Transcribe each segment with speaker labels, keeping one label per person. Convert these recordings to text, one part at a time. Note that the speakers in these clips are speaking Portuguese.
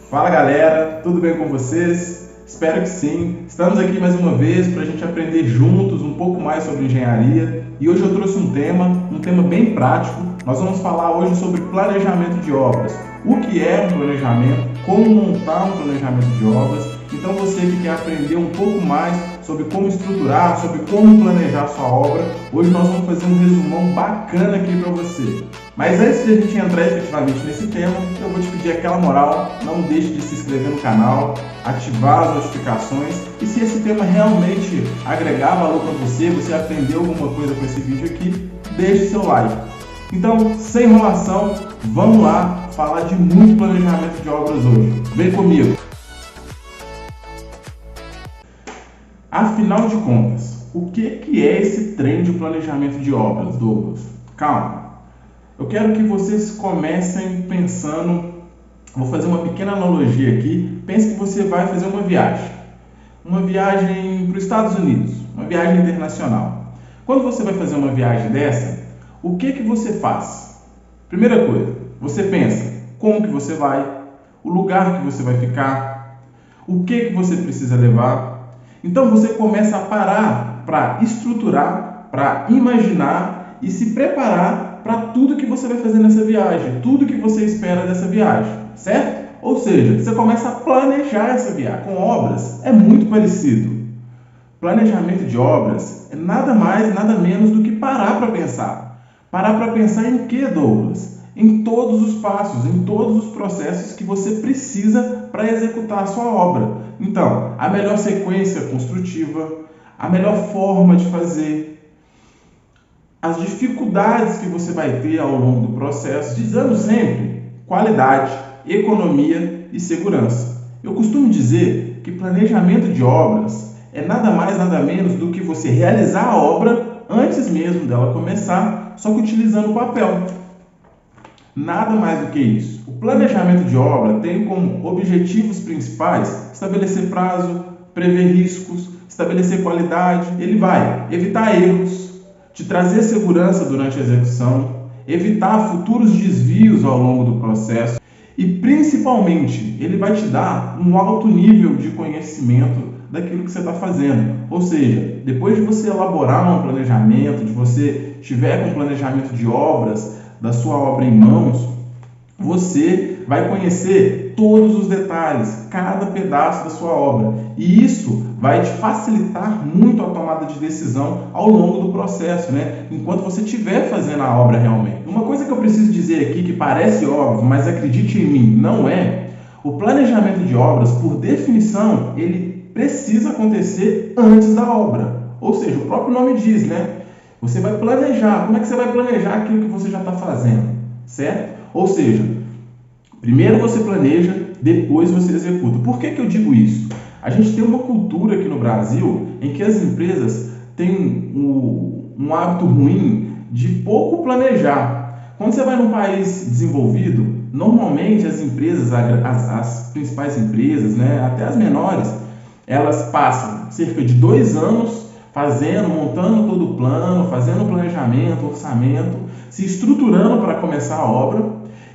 Speaker 1: Fala galera, tudo bem com vocês? Espero que sim. Estamos aqui mais uma vez para a gente aprender juntos um pouco mais sobre engenharia e hoje eu trouxe um tema bem prático. Nós vamos falar hoje sobre planejamento de obras. O que é um planejamento, como montar um planejamento de obras. Então você que quer aprender um pouco mais sobre como estruturar, sobre como planejar sua obra, hoje nós vamos fazer um resumão bacana aqui para você. Mas antes de a gente entrar efetivamente nesse tema, eu vou te pedir aquela moral, não deixe de se inscrever no canal, ativar as notificações e se esse tema realmente agregar valor para você, você aprendeu alguma coisa com esse vídeo aqui, deixe seu like. Então, sem enrolação, vamos lá falar de muito planejamento de obras hoje. Vem comigo! Afinal de contas, o que é esse trem de planejamento de obras, Douglas? Calma, eu quero que vocês comecem pensando, vou fazer uma pequena analogia aqui, pense que você vai fazer uma viagem para os Estados Unidos, uma viagem internacional. Quando você vai fazer uma viagem dessa, o que você faz? Primeira coisa, você pensa como que você vai, o lugar que você vai ficar, o que você precisa levar. Então você começa a parar para estruturar, para imaginar e se preparar para tudo que você vai fazer nessa viagem, tudo que você espera dessa viagem, certo? Ou seja, você começa a planejar essa viagem. Com obras é muito parecido. Planejamento de obras é nada mais, nada menos do que parar para pensar. Parar para pensar em quê, Douglas? Em todos os passos, em todos os processos que você precisa para executar a sua obra. Então, a melhor sequência construtiva, a melhor forma de fazer, as dificuldades que você vai ter ao longo do processo, visando sempre qualidade, economia e segurança. Eu costumo dizer que planejamento de obras é nada mais, nada menos do que você realizar a obra antes mesmo dela começar, só que utilizando o papel. Nada mais do que isso. O planejamento de obra tem como objetivos principais estabelecer prazo, prever riscos, estabelecer qualidade. Ele vai evitar erros, te trazer segurança durante a execução, evitar futuros desvios ao longo do processo e, principalmente, ele vai te dar um alto nível de conhecimento daquilo que você está fazendo. Ou seja, depois de você elaborar um planejamento, de você tiver com um planejamento de obras, da sua obra em mãos, você vai conhecer todos os detalhes, cada pedaço da sua obra. E isso vai te facilitar muito a tomada de decisão ao longo do processo, né? Enquanto você estiver fazendo a obra realmente. Uma coisa que eu preciso dizer aqui, que parece óbvio, mas acredite em mim, não é. O planejamento de obras, por definição, ele precisa acontecer antes da obra. Ou seja, o próprio nome diz, né? Você vai planejar. Como é que você vai planejar aquilo que você já está fazendo? Certo? Ou seja, primeiro você planeja, depois você executa. Por que eu digo isso? A gente tem uma cultura aqui no Brasil em que as empresas têm um hábito ruim de pouco planejar. Quando você vai num país desenvolvido, normalmente as empresas, as principais empresas, né, até as menores, elas passam cerca de 2 anos montando todo o plano, fazendo o planejamento, orçamento, se estruturando para começar a obra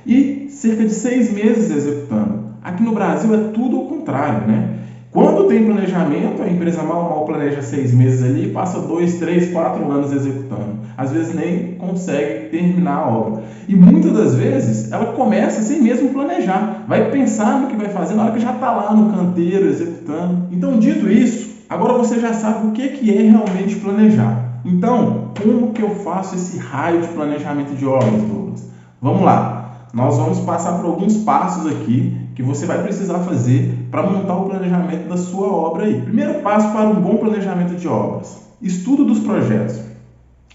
Speaker 1: e cerca de 6 meses executando. Aqui no Brasil é tudo ao contrário, né? Quando tem planejamento, a empresa mal planeja 6 meses ali e passa 2, 3, 4 anos executando. Às vezes nem consegue terminar a obra. E muitas das vezes ela começa sem mesmo planejar. Vai pensar no que vai fazer na hora que já está lá no canteiro executando. Então, dito isso, agora você já sabe o que é realmente planejar. Então, como que eu faço esse raio de planejamento de obras, Douglas? Vamos lá. Nós vamos passar por alguns passos aqui que você vai precisar fazer para montar o planejamento da sua obra aí. Primeiro passo para um bom planejamento de obras: estudo dos projetos.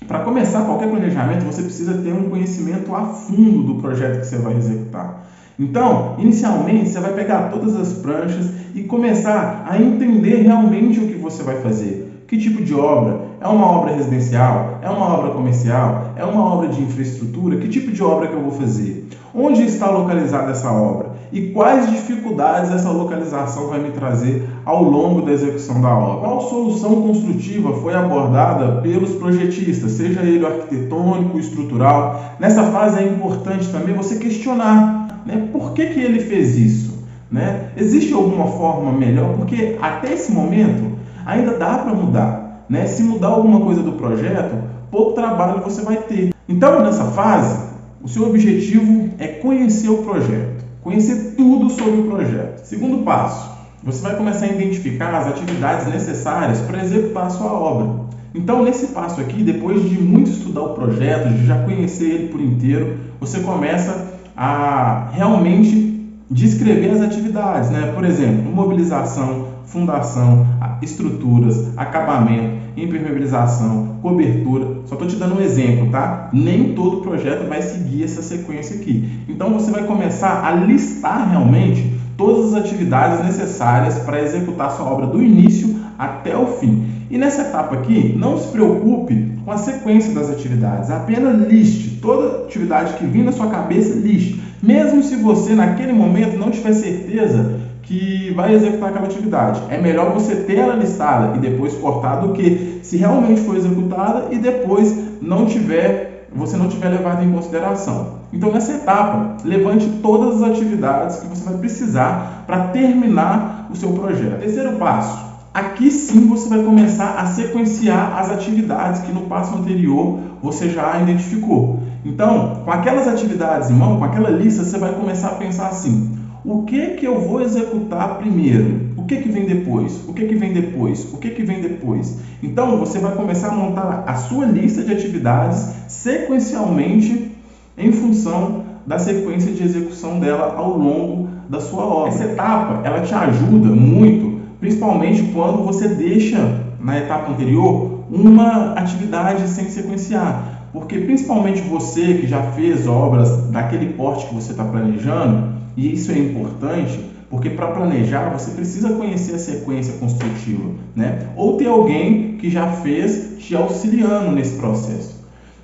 Speaker 1: Para começar qualquer planejamento, você precisa ter um conhecimento a fundo do projeto que você vai executar. Então, inicialmente, você vai pegar todas as pranchas e começar a entender realmente o que você vai fazer. Que tipo de obra? É uma obra residencial? É uma obra comercial? É uma obra de infraestrutura? Que tipo de obra que eu vou fazer? Onde está localizada essa obra? E quais dificuldades essa localização vai me trazer ao longo da execução da obra? Qual solução construtiva foi abordada pelos projetistas, seja ele arquitetônico, estrutural? Nessa fase é importante também você questionar, né? Por que ele fez isso? né? Existe alguma forma melhor? Porque até esse momento ainda dá para mudar, né? Se mudar alguma coisa do projeto, pouco trabalho você vai ter. Então, nessa fase, o seu objetivo é conhecer o projeto, conhecer tudo sobre o projeto. Segundo passo, você vai começar a identificar as atividades necessárias para executar a sua obra. Então, nesse passo aqui, depois de muito estudar o projeto, de já conhecer ele por inteiro, você começa a realmente descrever as atividades, né? Por exemplo, mobilização, fundação, estruturas, acabamento, impermeabilização, cobertura. Só estou te dando um exemplo, tá? Nem todo projeto vai seguir essa sequência aqui. Então, você vai começar a listar realmente todas as atividades necessárias para executar sua obra do início até o fim. E nessa etapa aqui, não se preocupe com a sequência das atividades, apenas liste toda atividade que vir na sua cabeça, liste. Mesmo se você naquele momento não tiver certeza que vai executar aquela atividade. É melhor você ter ela listada e depois cortar do que se realmente for executada e depois você não tiver levado em consideração. Então, nessa etapa, levante todas as atividades que você vai precisar para terminar o seu projeto. Terceiro passo. Aqui sim você vai começar a sequenciar as atividades que no passo anterior você já identificou. Então, com aquelas atividades em mão, com aquela lista, você vai começar a pensar assim: o que eu vou executar primeiro? O que vem depois? O que vem depois? O que vem depois? Então, você vai começar a montar a sua lista de atividades sequencialmente em função da sequência de execução dela ao longo da sua obra. Essa etapa, ela te ajuda muito, principalmente quando você deixa na etapa anterior uma atividade sem sequenciar. Porque principalmente você que já fez obras daquele porte que você está planejando, e isso é importante, porque para planejar você precisa conhecer a sequência construtiva, né? Ou ter alguém que já fez te auxiliando nesse processo.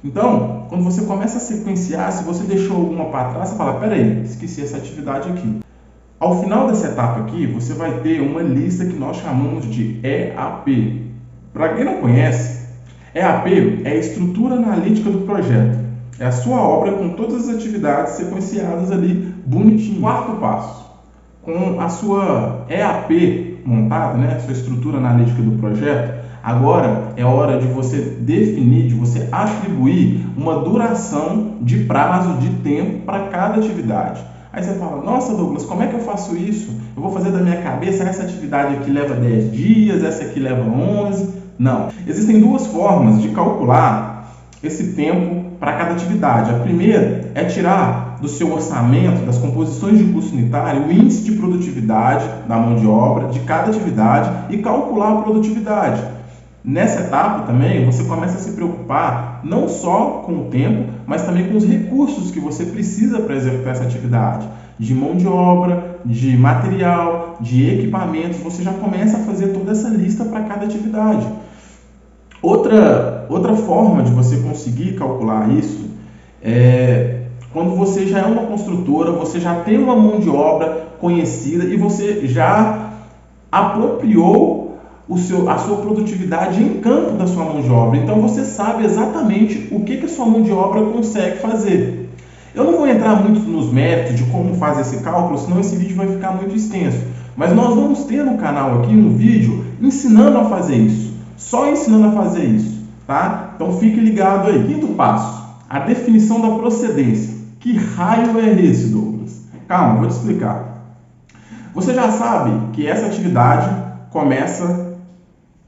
Speaker 1: Então, quando você começa a sequenciar, se você deixou alguma para trás, você fala: peraí, esqueci essa atividade aqui. Ao final dessa etapa aqui, você vai ter uma lista que nós chamamos de EAP. Para quem não conhece, EAP é a estrutura analítica do projeto. É a sua obra com todas as atividades sequenciadas ali, bonitinho. Quarto passo. Com a sua EAP montada, né, a sua estrutura analítica do projeto, agora é hora de você definir, de você atribuir uma duração de prazo, de tempo para cada atividade. Aí você fala: nossa, Douglas, como é que eu faço isso? Eu vou fazer da minha cabeça, essa atividade aqui leva 10 dias, essa aqui leva 11. Não. Existem duas formas de calcular esse tempo para cada atividade. A primeira é tirar do seu orçamento, das composições de custo unitário, o índice de produtividade da mão de obra de cada atividade e calcular a produtividade. Nessa etapa também você começa a se preocupar não só com o tempo, mas também com os recursos que você precisa para executar essa atividade, de mão de obra, de material, de equipamentos. Você já começa a fazer toda essa lista para cada atividade. Outra forma de você conseguir calcular isso é quando você já é uma construtora, você já tem uma mão de obra conhecida e você já apropriou a sua produtividade em campo da sua mão de obra. Então você sabe exatamente o que a sua mão de obra consegue fazer. Eu não vou entrar muito nos méritos de como faz esse cálculo, senão esse vídeo vai ficar muito extenso. Mas nós vamos ter no canal aqui um vídeo ensinando a fazer isso. Só ensinando a fazer isso, tá? Então fique ligado aí. Quinto passo, a definição da procedência. Que raio é esse, Douglas? Calma, vou te explicar. Você já sabe que essa atividade começa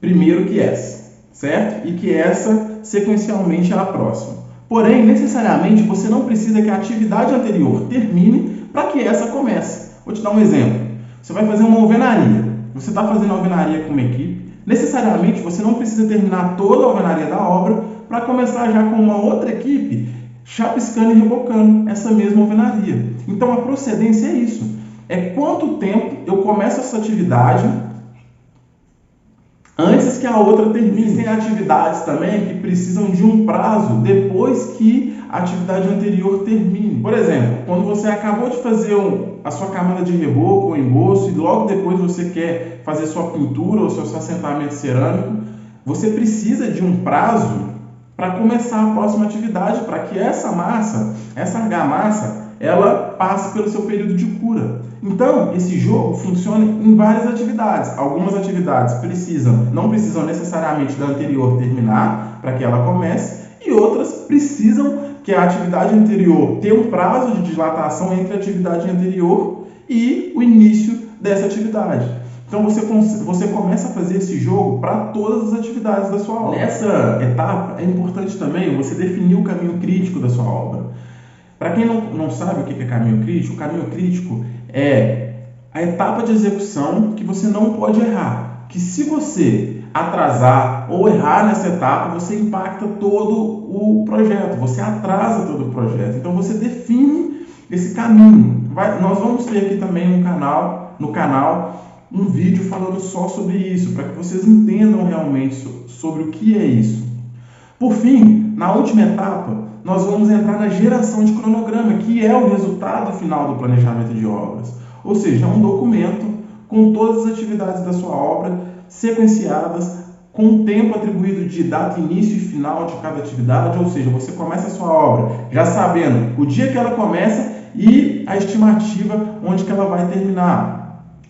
Speaker 1: primeiro que essa, certo? E que essa sequencialmente é a próxima. Porém, necessariamente você não precisa que a atividade anterior termine para que essa comece. Vou te dar um exemplo. Você vai fazer uma alvenaria. Você está fazendo a alvenaria com uma equipe. Necessariamente você não precisa terminar toda a alvenaria da obra para começar já com uma outra equipe chapiscando e rebocando essa mesma alvenaria. Então a procedência é isso. É quanto tempo eu começo essa atividade antes que a outra termine. Existem atividades também que precisam de um prazo depois que a atividade anterior termine. Por exemplo, quando você acabou de fazer a sua camada de reboco ou emboço e logo depois você quer fazer sua pintura ou seu assentamento cerâmico, você precisa de um prazo para começar a próxima atividade, para que essa massa, essa argamassa, ela passe pelo seu período de cura. Então, esse jogo funciona em várias atividades. Algumas atividades não precisam necessariamente da anterior terminar para que ela comece, e outras precisam que a atividade anterior tenha um prazo de dilatação entre a atividade anterior e o início dessa atividade. Então você começa a fazer esse jogo para todas as atividades da sua obra. Nessa etapa é importante também você definir o caminho crítico da sua obra. Para quem não sabe o que é caminho crítico, o caminho crítico é a etapa de execução que você não pode errar. Que se você atrasar ou errar nessa etapa, você impacta todo o projeto, você atrasa todo o projeto. Então você define esse caminho. Nós vamos ter aqui também no canal um vídeo falando só sobre isso, para que vocês entendam realmente sobre o que é isso. Por fim, na última etapa, nós vamos entrar na geração de cronograma, que é o resultado final do planejamento de obras. Ou seja, é um documento com todas as atividades da sua obra sequenciadas, com o tempo atribuído de data, início e final de cada atividade. Ou seja, você começa a sua obra já sabendo o dia que ela começa e a estimativa onde que ela vai terminar.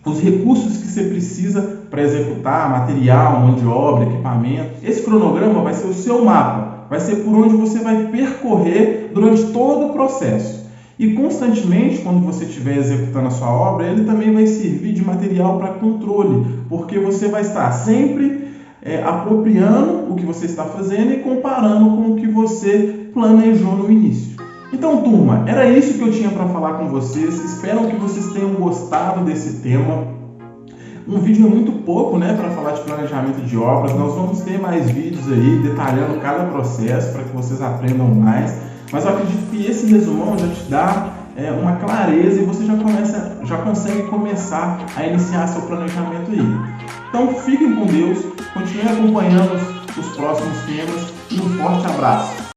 Speaker 1: Os recursos que você precisa para executar, material, mão de obra, equipamento. Esse cronograma vai ser o seu mapa, vai ser por onde você vai percorrer durante todo o processo. E constantemente, quando você estiver executando a sua obra, ele também vai servir de material para controle, porque você vai estar sempre apropriando o que você está fazendo e comparando com o que você planejou no início. Então, turma, era isso que eu tinha para falar com vocês. Espero que vocês tenham gostado desse tema. Um vídeo é muito pouco, né, para falar de planejamento de obras. Nós vamos ter mais vídeos aí detalhando cada processo para que vocês aprendam mais. Mas eu acredito que esse resumão já te dá uma clareza e você já consegue começar a iniciar seu planejamento aí. Então, fiquem com Deus, continuem acompanhando os próximos temas e um forte abraço.